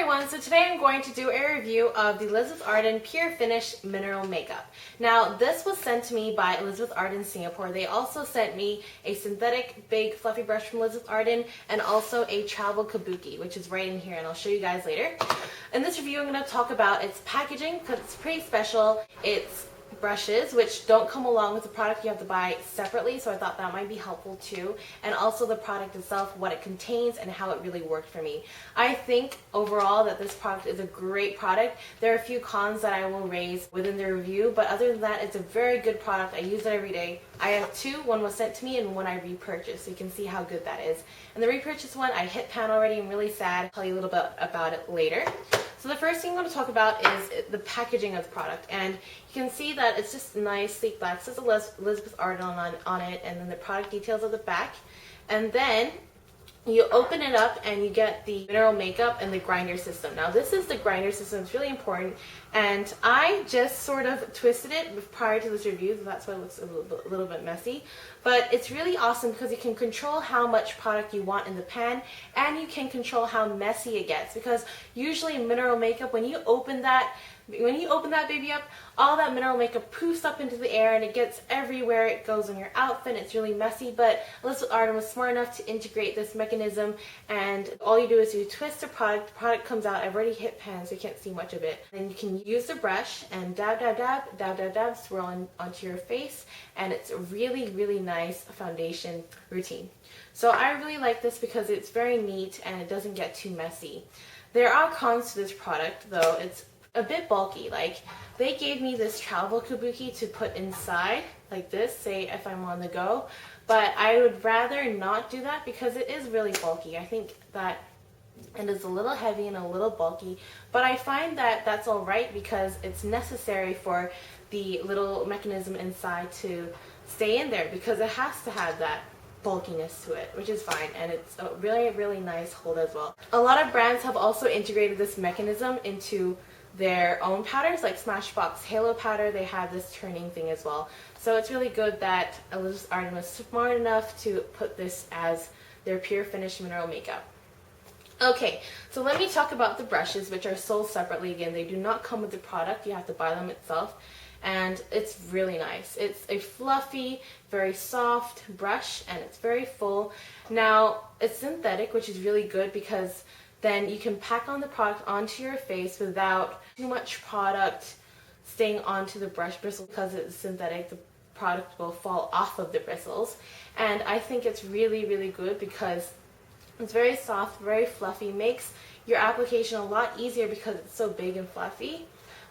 everyone, so today I'm going to do a review of the Elizabeth Arden Pure Finish Mineral Makeup. Now this was sent to me by Elizabeth Arden Singapore. They also sent me a synthetic big fluffy brush from Elizabeth Arden and also a travel kabuki, which is right in here, and I'll show you guys later. In this review I'm going to talk about its packaging because it's pretty special. It's brushes, which don't come along with the product, you have to buy separately, so I thought that might be helpful too, and also the product itself, what it contains and how it really worked for me. I think overall that this product is a great product. There are a few cons that I will raise within the review, but other than that, it's a very good product. I use it every day. I have two. One was sent to me and one I repurchased, so you can see how good that is. And the repurchased one, I hit pan already. I'm really sad. I'll tell you a little bit about it later. So the first thing I'm going to talk about is the packaging of the product, and you can see that it's just nice, sleek black. It says Elizabeth Arden on it, and then the product details at the back. And then you open it up and you get the mineral makeup and the grinder system. Now this is the grinder system. It's really important, and I just sort of twisted it prior to this review, so that's why it looks a little bit messy. But it's really awesome because you can control how much product you want in the pan, and you can control how messy it gets, because usually in mineral makeup, when you open that baby up, all that mineral makeup poofs up into the air and it gets everywhere. It goes on your outfit. It's really messy, but Elizabeth Arden was smart enough to integrate this mechanism, and all you do is you twist the product comes out. I've already hit pan, so you can't see much of it. Then you can use the brush and dab, dab, dab, dab, dab, dab, swirl onto your face, and it's a really, really nice foundation routine. So I really like this because it's very neat and it doesn't get too messy. There are cons to this product though. It's a bit bulky. Like, they gave me this travel kabuki to put inside like this, say if I'm on the go, but I would rather not do that because it is really bulky. I think that it is a little heavy and a little bulky, but I find that that's alright because it's necessary for the little mechanism inside to stay in there, because it has to have that bulkiness to it, which is fine, and it's a really, really nice hold as well. A lot of brands have also integrated this mechanism into their own powders, like Smashbox Halo powder. They have this turning thing as well. So it's really good that Elizabeth Arden was smart enough to put this as their Pure Finish Mineral Makeup. Okay, so let me talk about the brushes, which are sold separately. Again, they do not come with the product. You have to buy them itself, and it's really nice. It's a fluffy, very soft brush, and it's very full. Now, it's synthetic, which is really good because then you can pack on the product onto your face without too much product staying onto the brush bristle. Because it's synthetic, the product will fall off of the bristles. And I think it's really, really good because it's very soft, very fluffy, makes your application a lot easier because it's so big and fluffy.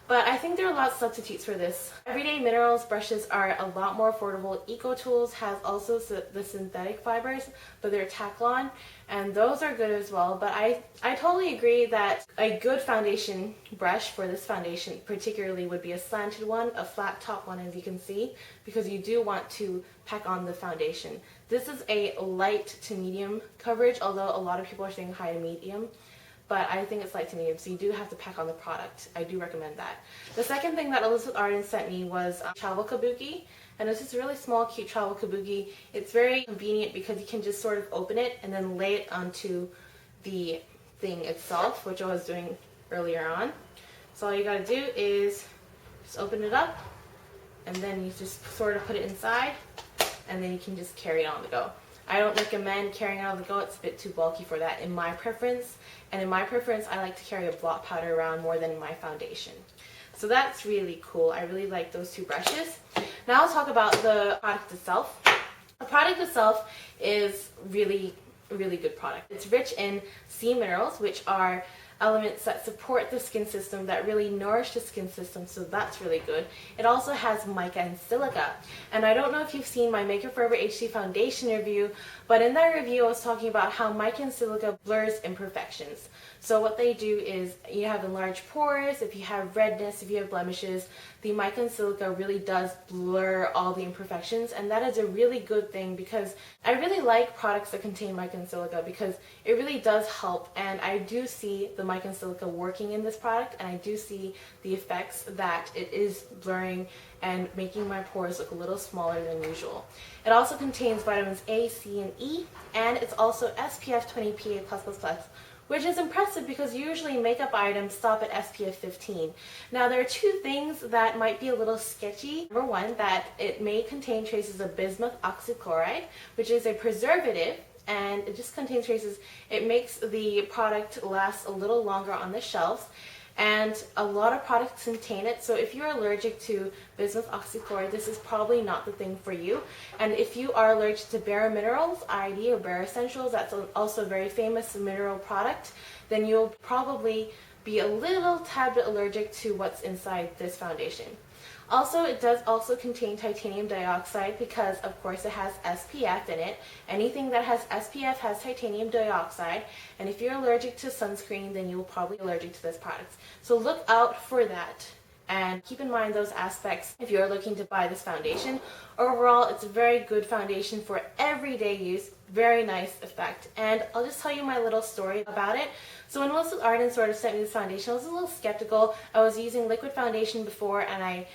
But I think there are a lot of substitutes for this. Everyday Minerals brushes are a lot more affordable. EcoTools has also the synthetic fibers, but they're Taklon, and those are good as well. But I totally agree that a good foundation brush for this foundation particularly would be a slanted one, a flat top one, as you can see, because you do want to pack on the foundation. This is a light to medium coverage, although a lot of people are saying high to medium. But I think it's light to medium, so you do have to pack on the product. I do recommend that. The second thing that Elizabeth Arden sent me was travel kabuki, and this is a really small, cute travel kabuki. It's very convenient because you can just sort of open it and then lay it onto the thing itself, which I was doing earlier on. So all you gotta do is just open it up, and then you just sort of put it inside, and then you can just carry it on the go. I don't recommend carrying it on the go. It's a bit too bulky for that in my preference. And in my preference, I like to carry a blot powder around more than my foundation. So that's really cool. I really like those two brushes. Now I'll talk about the product itself. The product itself is really, really good product. It's rich in sea minerals, which are elements that support the skin system, that really nourish the skin system, so that's really good. It also has mica and silica. And I don't know if you've seen my Makeup Forever HD foundation review, but in that review I was talking about how mica and silica blurs imperfections. So what they do is, you have enlarged pores, if you have redness, if you have blemishes, the mica and silica really does blur all the imperfections, and that is a really good thing because I really like products that contain mica and silica because it really does help, and I do see the mica and silica working in this product, and I do see the effects that it is blurring and making my pores look a little smaller than usual. It also contains vitamins A, C, and E, and it's also SPF 20 PA+++, which is impressive because usually makeup items stop at SPF 15. Now there are two things that might be a little sketchy. Number one, that it may contain traces of bismuth oxychloride, which is a preservative, and it just contains traces. It makes the product last a little longer on the shelves, and a lot of products contain it. So if you're allergic to bismuth oxychloride, this is probably not the thing for you. And if you are allergic to Bare Minerals ID or Bare Essentials, that's also a very famous mineral product, then you'll probably be a little tad bit allergic to what's inside this foundation. Also, it does also contain titanium dioxide because, of course, it has SPF in it. Anything that has SPF has titanium dioxide, and if you're allergic to sunscreen, then you'll probably be allergic to this product. So look out for that, and keep in mind those aspects if you're looking to buy this foundation. Overall, it's a very good foundation for everyday use. Very nice effect. And I'll just tell you my little story about it. So when Elizabeth Arden sort of sent me this foundation, I was a little skeptical. I was using liquid foundation before, and I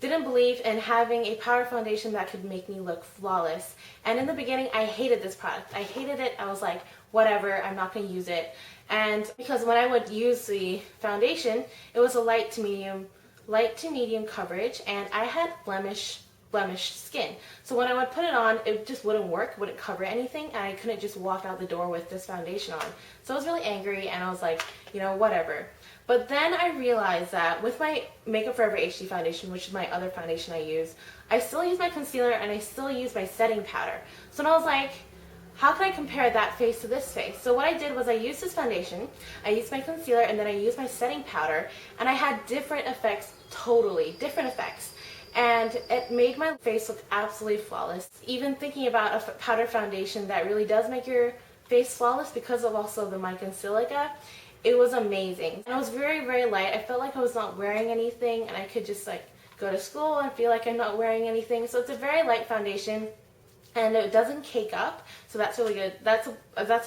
didn't believe in having a powder foundation that could make me look flawless. And in the beginning, I hated this product. I hated it. I was like, whatever, I'm not going to use it. And because when I would use the foundation, it was a light to medium coverage, and I had blemished skin. So when I would put it on, it just wouldn't work, wouldn't cover anything, and I couldn't just walk out the door with this foundation on. So I was really angry, and I was like, you know, whatever. But then I realized that with my Makeup Forever HD foundation, which is my other foundation I use, I still use my concealer and I still use my setting powder. So then I was like, how can I compare that face to this face? So what I did was I used this foundation, I used my concealer, and then I used my setting powder, and I had different effects, totally different effects. And it made my face look absolutely flawless. Even thinking about a powder foundation that really does make your face flawless because of also the mica and silica, it was amazing. And it was very, very light. I felt like I was not wearing anything, and I could just like go to school and feel like I'm not wearing anything. So it's a very light foundation, and it doesn't cake up, so that's really good. That's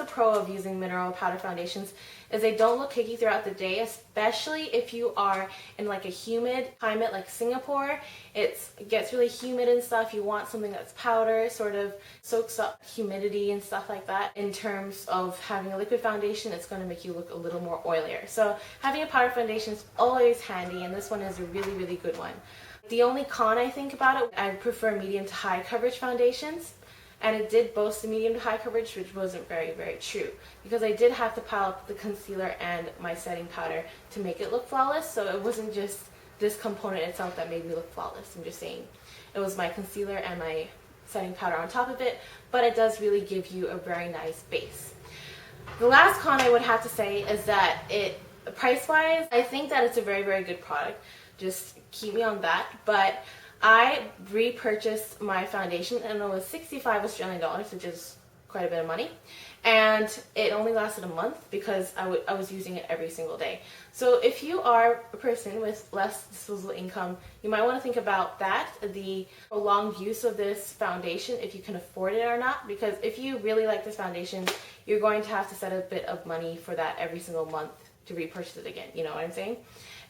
a pro of using mineral powder foundations, is they don't look cakey throughout the day, especially if you are in like a humid climate like Singapore. It gets really humid and stuff. You want something that's powder, sort of soaks up humidity and stuff like that. In terms of having a liquid foundation, it's going to make you look a little more oilier. So having a powder foundation is always handy, and this one is a really, really good one. The only con I think about it, I prefer medium to high coverage foundations, and it did boast the medium to high coverage, which wasn't very, very true, because I did have to pile up the concealer and my setting powder to make it look flawless. So it wasn't just this component itself that made me look flawless. I'm just saying it was my concealer and my setting powder on top of it, but it does really give you a very nice base. The last con I would have to say is that price-wise, I think that it's a very, very good product. Just keep me on that. But I repurchased my foundation, and it was 65 Australian dollars, which is quite a bit of money. And it only lasted a month because I was using it every single day. So if you are a person with less disposable income, you might want to think about that, the prolonged use of this foundation, if you can afford it or not. Because if you really like this foundation, you're going to have to set a bit of money for that every single month to repurchase it again. You know what I'm saying?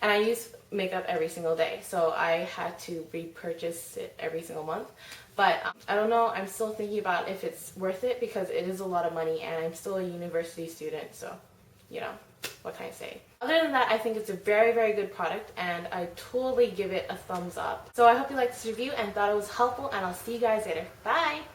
And I use makeup every single day, so I had to repurchase it every single month. But I don't know, I'm still thinking about if it's worth it, because it is a lot of money, and I'm still a university student, so, you know, what can I say? Other than that, I think it's a very, very good product, and I totally give it a thumbs up. So I hope you liked this review and thought it was helpful, and I'll see you guys later. Bye!